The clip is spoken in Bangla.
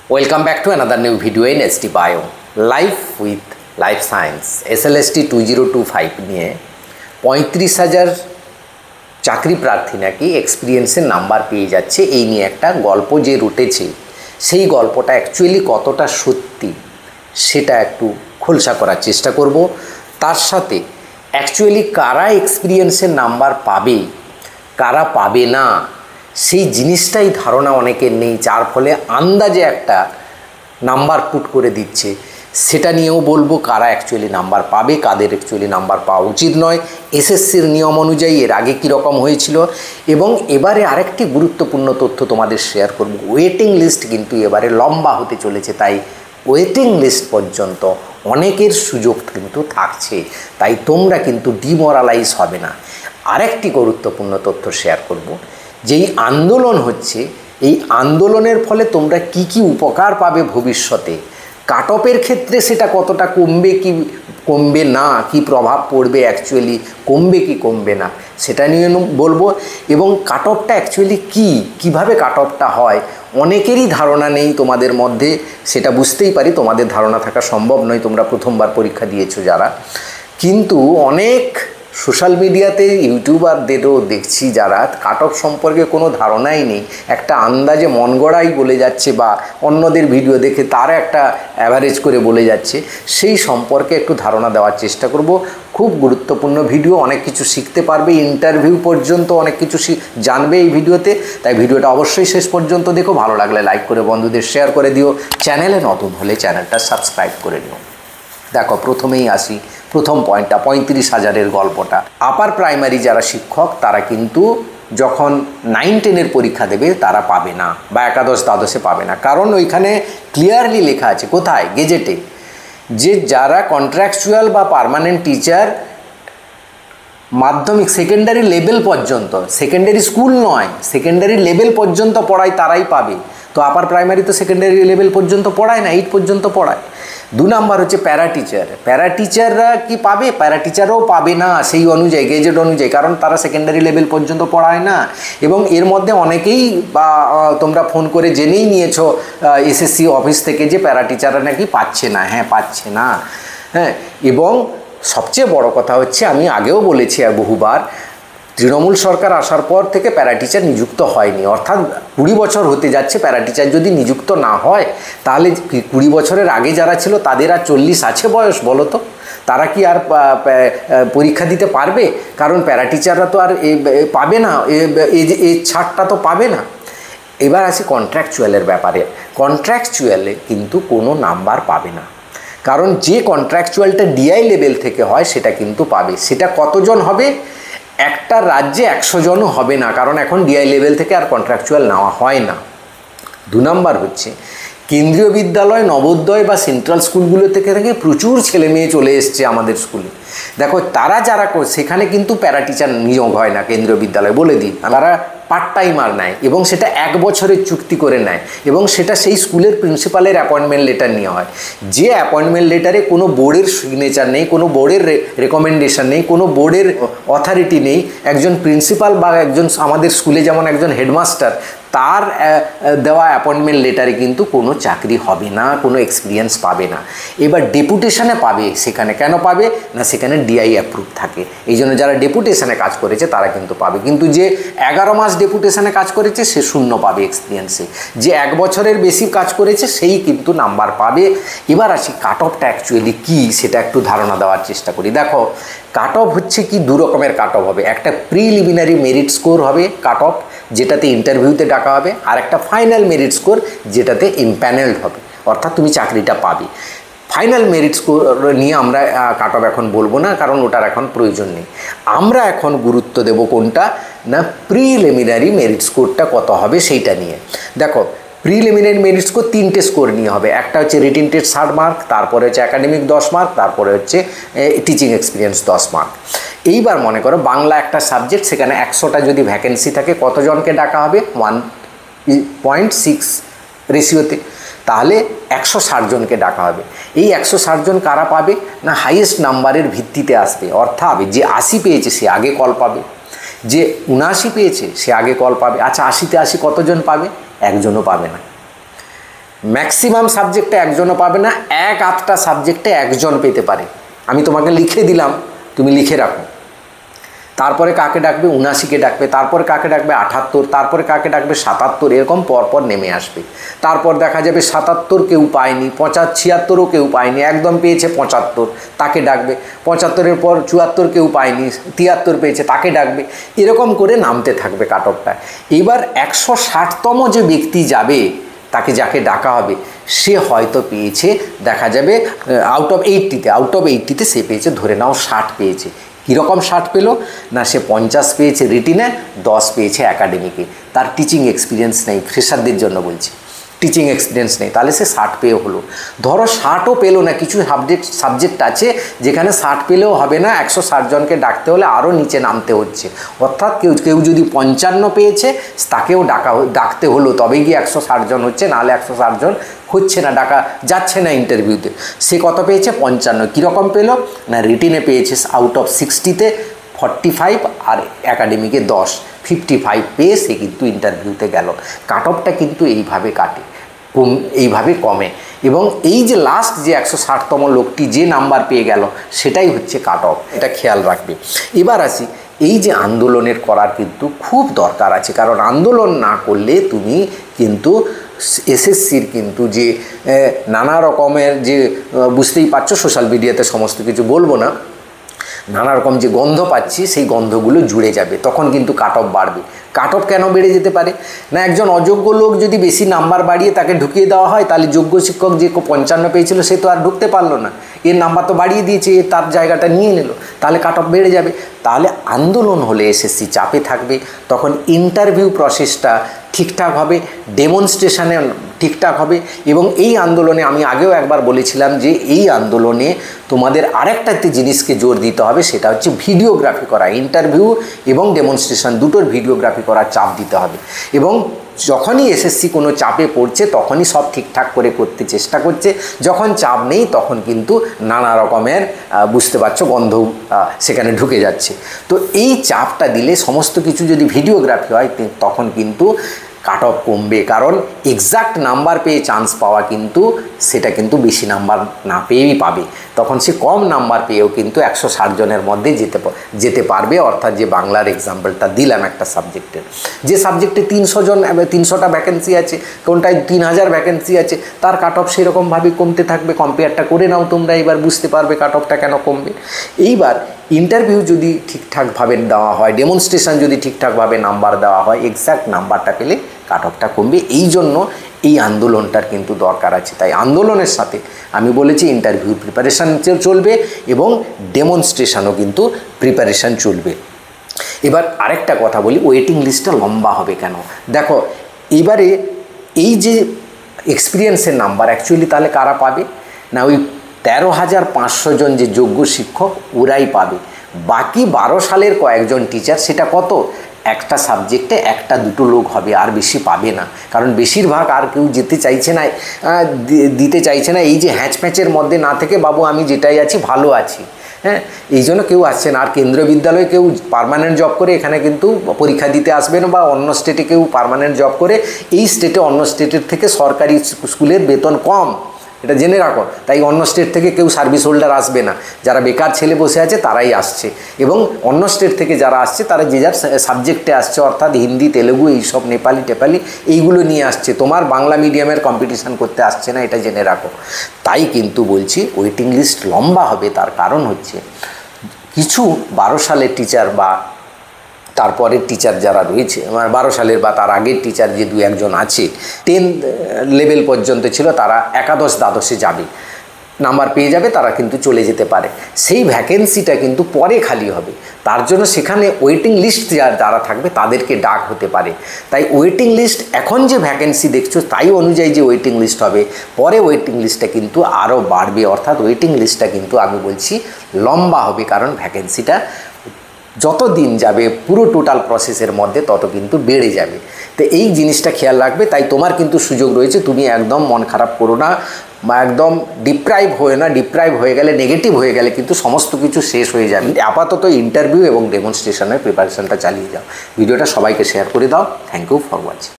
Welcome back to another new video in ST Bio Life with Life Science SLST 2025 নিয়ে 35,000 চাকরি প্রার্থী নাকি এক্সপিরিয়েন্সের নাম্বার পেয়ে যাচ্ছে। এই নিয়ে একটা গল্প যে রটেছে, সেই গল্পটা অ্যাকচুয়ালি কতটা সত্যি সেটা একটু খোলসা করার চেষ্টা করব। তার সাথে অ্যাকচুয়ালি কারা এক্সপিরিয়েন্সের নাম্বার পাবে, কারা পাবে না, সেই জিনিসটাই ধারণা অনেকের নেই, যার ফলে আন্দাজে একটা নাম্বার পুট করে দিচ্ছে। সেটা নিয়েও বলবো কারা অ্যাকচুয়ালি নাম্বার পাবে, কাদের অ্যাকচুয়ালি নাম্বার পাওয়া উচিত নয়, এসএসসির নিয়ম অনুযায়ী এর আগে কীরকম হয়েছিল, এবং এবারে আরেকটি গুরুত্বপূর্ণ তথ্য তোমাদের শেয়ার করব। ওয়েটিং লিস্ট কিন্তু এবারে লম্বা হতে চলেছে, তাই ওয়েটিং লিস্ট পর্যন্ত অনেকের সুযোগ কিন্তু থাকছে, তাই তোমরা কিন্তু ডিমোরালাইজ হবে না। আরেকটি গুরুত্বপূর্ণ তথ্য শেয়ার করব, যেই আন্দোলন হচ্ছে, এই আন্দোলনের ফলে তোমরা কি কি উপকার পাবে ভবিষ্যতে, কাট অফের ক্ষেত্রে সেটা কতটা কমবে কি কমবে না, কি প্রভাব পড়বে, অ্যাকচুয়ালি কমবে কি কমবে না সেটা নিয়ে বলবো। এবং কাট অফটা অ্যাকচুয়ালি কীভাবে কাট অফটা হয় অনেকেরই ধারণা নেই তোমাদের মধ্যে, সেটা বুঝতেই পারি, তোমাদের ধারণা থাকা সম্ভব নয়, তোমরা প্রথমবার পরীক্ষা দিয়েছো যারা। কিন্তু অনেক সোশ্যাল মিডিয়াতে ইউটিউবারদেরও দেখছি যারা কাট অফ সম্পর্কে কোনো ধারণাই নেই, একটা আন্দাজে মন গড়াই বলে যাচ্ছে, বা অন্যদের ভিডিও দেখে তার একটা অ্যাভারেজ করে বলে যাচ্ছে, সেই সম্পর্কে একটু ধারণা দেওয়ার চেষ্টা করব। খুব গুরুত্বপূর্ণ ভিডিও, অনেক কিছু শিখতে পারবে, ইন্টারভিউ পর্যন্ত অনেক কিছু জানবে এই ভিডিওতে। তাই ভিডিওটা অবশ্যই শেষ পর্যন্ত দেখো, ভালো লাগলে লাইক করে বন্ধুদের শেয়ার করে দিও, চ্যানেলে নতুন হলে চ্যানেলটা সাবস্ক্রাইব করে নিও। দেখো, প্রথমেই আসি, প্রথম পয়েন্টটা 35,000-এর গল্পটা। আপার প্রাইমারি যারা শিক্ষক তারা কিন্তু যখন 9-10-এর পরীক্ষা দেবে তারা পাবে না, বা একাদশ দ্বাদশে পাবে না, কারণ ওইখানে ক্লিয়ারলি লেখা আছে, কোথায়, গেজেটে, যে যারা কন্ট্রাকচুয়াল বা পার্মানেন্ট টিচার মাধ্যমিক সেকেন্ডারি লেভেল পর্যন্ত, সেকেন্ডারি স্কুল নয়, সেকেন্ডারি লেভেল পর্যন্ত পড়ায় তারাই পাবে। তো আপার প্রাইমারি তো সেকেন্ডারি লেভেল পর্যন্ত পড়ায় না, 8 পর্যন্ত পড়ায়। 2 নাম্বার হচ্ছে প্যারা টিচার। প্যারা টিচাররা কি পাবে? প্যারা টিচারও পাবে না সেই অনুযায়ী, গেজেট অনুযায়ী, কারণ তারা সেকেন্ডারি লেভেল পর্যন্ত পড়ায় না। এবং এর মধ্যে অনেকেই বা তোমরা ফোন করে জেনেই নিয়েছো এসএসসি অফিস থেকে যে প্যারা টিচাররা নাকি পাচ্ছে না। হ্যাঁ, পাচ্ছে না। হ্যাঁ, এবং সবচেয়ে বড় কথা হচ্ছে, আমি আগেও বলেছি বহুবার, তৃণমূল সরকার আসার পর থেকে প্যারা টিচার নিযুক্ত হয়নি, অর্থাৎ 20 বছর হতে যাচ্ছে। প্যারা টিচার যদি নিযুক্ত না হয়, তাহলে 20 বছরের আগে যারা ছিল তাদের আর 40 আছে বয়স, বলো তো? তারা কি আর পরীক্ষা দিতে পারবে? কারণ প্যারা টিচাররা তো আর পাবে না, এই ছাড়টা তো পাবে না। এবার আসি কন্ট্রাকচুয়ালের ব্যাপারে। কন্ট্রাকচুয়ালে কিন্তু কোনো নাম্বার পাবে না, কারণ যে কন্ট্রাকচুয়ালটা ডিআই লেভেল থেকে হয় সেটা কিন্তু পাবে। সেটা কতজন হবে? একটা রাজ্যে 100 জনও হবে না, কারণ এখন ডিআই লেভেল থেকে আর কন্ট্রাকচুয়াল নেওয়া হয় না। 2 নাম্বার হচ্ছে কেন্দ্রীয় বিদ্যালয়, নবোদয় বা সেন্ট্রাল স্কুলগুলো থেকে প্রচুর ছেলে মেয়ে চলে এসছে আমাদের স্কুলে। দেখো, তারা যারা সেখানে কিন্তু প্যারা টিচার নিয়োগ হয় না কেন্দ্রীয় বিদ্যালয়, বলে দিই, তারা পার্ট টাইমার নেয়, এবং সেটা 1 বছরের চুক্তি করে নেয়, এবং সেটা সেই স্কুলের প্রিন্সিপালের অ্যাপয়েন্টমেন্ট লেটার নেওয়া হয়। যে অ্যাপয়েন্টমেন্ট লেটারে কোনো বোর্ডের সিগনেচার নেই, কোনো বোর্ডের রেকমেন্ডেশন নেই, কোনো বোর্ডের অথরিটি নেই, একজন প্রিন্সিপাল বা একজন, আমাদের স্কুলে যেমন একজন হেডমাস্টার, তার দেওয়া অ্যাপয়েন্টমেন্ট লেটারে কিন্তু কোনো চাকরি হবে না, কোনো এক্সপিরিয়েন্স পাবে না। এবার ডেপুটেশনে পাবে। সেখানে কেন পাবে না? সেখানে ডিআই অ্যাপ্রুভ থাকে, এই জন্য যারা ডেপুটেশনে কাজ করেছে তারা কিন্তু পাবে। কিন্তু যে 11 মাস ডেপুটেশনে কাজ করেছে সে 0 পাবে এক্সপিরিয়েন্সে। যে 1 বছরের বেশি কাজ করেছে সেই কিন্তু নাম্বার পাবে। এবার আসি কাট অফটা অ্যাকচুয়ালি কী, সেটা একটু ধারণা দেওয়ার চেষ্টা করি। দেখো, কাট অফ হচ্ছে কি, 2 রকমের কাট অফ হবে। একটা প্রিলিমিনারি মেরিট স্কোর হবে কাট অফ, যেটাতে ইন্টারভিউতে ডাকা হবে, আর একটা ফাইনাল মেরিট স্কোর, যেটাতে ইমপ্যানেলড হবে, অর্থাৎ তুমি চাকরিটা পাবে। ফাইনাল মেরিট স্কোর নিয়ে আমরা কাট অফ এখন বলবো না, কারণ ওটার এখন প্রয়োজন নেই। আমরা এখন গুরুত্ব দেব কোনটা না, প্রিলিমিনারি মেরিট স্কোরটা কত হবে সেইটা নিয়ে। দেখো, প্রিলিমিনারি মেরিট স্কোর 3টে স্কোর নিয়ে হবে। একটা হচ্ছে রিটিন টেস্ট 60 মার্ক, তারপরে হচ্ছে একাডেমিক 10 মার্ক, তারপরে হচ্ছে টিচিং এক্সপিরিয়েন্স 10 মার্ক। এইবার মনে করো বাংলা একটা সাবজেক্ট, সেখানে 100টা যদি ভ্যাকেন্সি থাকে, কতজনকে ডাকা হবে? 1.6 রেশিওতে, তাহলে 160 জনকে ডাকা হবে। এই 160 জন কারা পাবে না? হাইয়েস্ট নাম্বারের ভিত্তিতে আসবে, অর্থাৎ যে 80 পেয়েছে সে আগে কল পাবে, যে 79 পেয়েছে সে আগে কল পাবে। আচ্ছা, 80-তে 80 কতজন পাবে? একজনও পাবে না। ম্যাক্সিমাম সাবজেক্টে একজনও পাবে না, এক আধটা সাবজেক্টে একজন পেতে পারে। আমি তোমাকে লিখে দিলাম, তুমি লিখে রাখো। তারপরে কাকে ডাকবে, 79কে ডাকবে, তারপরে কাকে ডাকবে 78, তারপরে কাকে ডাকবে 77, এরকম পরপর নেমে আসবে। তারপর দেখা যাবে 77 কেউ পায়নি, 76ও কেউ পায়নি, একদম পেয়েছে 75, তাকে ডাকবে। 75-এর পর 74 কেউ পায়নি, 73 পেয়েছে, তাকে ডাকবে। এরকম করে নামতে থাকবে কাট অফটা। এবার 160তম যে ব্যক্তি যাবে, তাকে যাকে ডাকা হবে, সে হয়তো পেয়েছে, দেখা যাবে আউট অফ 80-তে সে পেয়েছে, ধরে নাও 60 পেয়েছে। কীরকম 60 পেলো না, সে 50 পেয়েছে রিটিনে, 10 পেয়েছে একাডেমিকে। তার টিচিং এক্সপিরিয়েন্স নেই, ফ্রেশারদের জন্য বলছি, টিচিং এক্সপিরিয়েন্স নেই, তাহলে সে 60 পেয়ে হলো। ধরো 60ও পেলো না, কিছু সাবজেক্ট আছে যেখানে 60 পেলেও হবে না, 160 জনকে ডাকতে হলে আরও নিচে নামতে হচ্ছে। অর্থাৎ কেউ যদি 55 পেয়েছে, তাকেও ডাকতে হলো, তবেই গিয়ে 160 জন হচ্ছে, নাহলে 160 জন হচ্ছে না, ডাকা যাচ্ছে না ইন্টারভিউতে। সে কত পেয়েছে? 55। কীরকম পেলো না, রিটিনে পেয়েছে আউট অফ 60-তে 45 আর একাডেমিকে 10, 55 পেয়ে সে কিন্তু ইন্টারভিউতে গেল। কাট অফটা কিন্তু এইভাবে কাটে, এইভাবে কমে। এবং এই যে লাস্ট যে 160তম লোকটি যে নাম্বার পেয়ে গেল, সেটাই হচ্ছে কাট অফ, এটা খেয়াল রাখবে। এবার আসি, এই যে আন্দোলনের করার কিন্তু খুব দরকার আছে, কারণ আন্দোলন না করলে তুমি কিন্তু এসএসসির কিন্তু যে নানা রকমের যে, বুঝতেই পারছো, সোশ্যাল মিডিয়াতে সমস্ত কিছু বলবো না, নানা রকম যে গন্ধ পাচ্ছি, সেই গন্ধগুলো জুড়ে যাবে, তখন কিন্তু কাট অফ বাড়বে। কাট অফ কেন বেড়ে যেতে পারে না, একজন অযোগ্য লোক যদি বেশি নাম্বার বাড়িয়ে তাকে ঢুকিয়ে দেওয়া হয়, তাহলে যোগ্য শিক্ষক যে 55 পেয়েছিল সে তো আর ঢুকতে পারলো না, এর নাম্বার তো বাড়িয়ে দিয়েছে, তার জায়গাটা নিয়ে নিল, তাহলে কাট অফ বেড়ে যাবে। তাহলে আন্দোলন হলে এসএসসি চাপে থাকবে, তখন ইন্টারভিউ প্রসেসটা ঠিকঠাক হবে, ডেমনস্ট্রেশনে ঠিকঠাক হবে। এবং এই আন্দোলনে আমি আগেও একবার বলেছিলাম যে এই আন্দোলনে তোমাদের আরেকটা জিনিসকে জোর দিতে হবে, সেটা হচ্ছে ভিডিওগ্রাফি করা, ইন্টারভিউ এবং ডেমনস্ট্রেশন দুটোর ভিডিওগ্রাফি করার চাপ দিতে হবে। এবং যখনই এসএসসি কোনো চাপে পড়ছে, তখনই সব ঠিকঠাক করে করতে চেষ্টা করছে, যখন চাপ নেই তখন কিন্তু নানা রকমের বুঝতে পারছো গন্ধ সেখানে ঢুকে যাচ্ছে। তো এই চাপটা দিলে সমস্ত কিছু যদি ভিডিওগ্রাফি হয়, তখন কিন্তু কাট অফ কমবে, কারণ এক্সাক্ট নাম্বার পেয়ে চান্স পাওয়া কিন্তু সেটা কিন্তু বেশি নাম্বার না পেয়েই পাবে, তখন সে কম নাম্বার পেয়েও কিন্তু 160 জনের মধ্যে যেতে পারবে। অর্থাৎ যে বাংলার এক্সাম্পলটা দিলাম একটা সাবজেক্টের, যে সাবজেক্টে 300টা ভ্যাকেন্সি আছে, কোনটায় 3000 ভ্যাকেন্সি আছে, তার কাট অফ সেরকমভাবে কমতে থাকবে। কম্পেয়ারটা করে নাও তোমরা, এবার বুঝতে পারবে কাট অফটা কেন কমবে। এইবার ইন্টারভিউ যদি ঠিকঠাকভাবে দেওয়া হয়, ডেমনস্ট্রেশন যদি ঠিকঠাকভাবে নাম্বার দেওয়া হয়, এক্স্যাক্ট নাম্বারটা পেলে কাট অফটা কমবে। এই জন্য এই আন্দোলনটার কিন্তু দরকার আছে। তাই আন্দোলনের সাথে আমি বলেছি ইন্টারভিউ প্রিপারেশান চলবে এবং ডেমনস্ট্রেশনও কিন্তু প্রিপারেশান চলবে। এবার আরেকটা কথা বলি, ওয়েটিং লিস্টটা লম্বা হবে কেন? দেখো, এবারে এই যে এক্সপিরিয়েন্সের নাম্বার অ্যাকচুয়ালি তাহলে কারা পাবে না, ওই 13,500 জন যে যোগ্য শিক্ষক ওরাই পাবে। বাকি 12 সালের কয়েকজন টিচার, সেটা কত, একটা সাবজেক্টে 1-2 লোক হবে, আর বেশি পাবে না। কারণ বেশিরভাগ আর কেউ যেতে চাইছে না, দিতে চাইছে না, এই যে হ্যাঁচ প্যাঁচের মধ্যে না থেকে, বাবু আমি যেটাই আছি ভালো আছি, হ্যাঁ, এই জন্য কেউ আসছে না। আর কেন্দ্রীয় বিদ্যালয়ে কেউ পার্মানেন্ট জব করে এখানে কিন্তু পরীক্ষা দিতে আসবে না, বা অন্য স্টেটে কেউ পার্মানেন্ট জব করে, এই স্টেটে অন্য স্টেটের থেকে সরকারি স্কুলের বেতন কম, এটা জেনে রাখো। তাই অন্য স্টেট থেকে কেউ সার্ভিস হোল্ডার আসবে না, যারা বেকার ছেলে বসে আছে তারাই আসছে। এবং অন্য স্টেট থেকে যারা আসছে তারা যে যার সাবজেক্টে আসছে, অর্থাৎ হিন্দি, তেলেগু, এইসব নেপালি টেপালি এইগুলো নিয়ে আসছে, তোমার বাংলা মিডিয়ামের কম্পিটিশান করতে আসছে না, এটা জেনে রাখো। তাই কিন্তু বলছি ওয়েটিং লিস্ট লম্বা হবে। তার কারণ হচ্ছে কিছু 12 সালের টিচার বা তারপরের টিচার যারা রয়েছে, 12 সালের বা তার আগের টিচার যে 2-1 জন আছে, 10 লেভেল পর্যন্ত ছিল, তারা একাদশ দ্বাদশে যাবে, নাম্বার পেয়ে যাবে, তারা কিন্তু চলে যেতে পারে। সেই ভ্যাকেন্সিটা কিন্তু পরে খালি হবে, তার জন্য সেখানে ওয়েটিং লিস্ট যারা থাকবে তাদেরকে ডাক হতে পারে। তাই ওয়েটিং লিস্ট, এখন যে ভ্যাকেন্সি দেখছো তাই অনুযায়ী যে ওয়েটিং লিস্ট হবে, পরে ওয়েটিং লিস্টটা কিন্তু আরও বাড়বে। অর্থাৎ ওয়েটিং লিস্টটা কিন্তু আমি বলছি লম্বা হবে, কারণ ভ্যাকেন্সিটা যত দিন যাবে পুরো টোটাল প্রসেসের মধ্যে তত কিন্তু বেড়ে যাবে। তো এই জিনিসটা খেয়াল রাখবে। তাই তোমার কিন্তু সুযোগ রয়েছে, তুমি একদম মন খারাপ করো না বা একদম ডিপ্রাইভ হয়ে গেলে, নেগেটিভ হয়ে গেলে কিন্তু সমস্ত কিছু শেষ হয়ে যাবে। আপাতত ইন্টারভিউ এবং ডেমনস্ট্রেশনের প্রিপারেশনটা চালিয়ে যাও। ভিডিওটা সবাইকে শেয়ার করে দাও। Thank you for watching.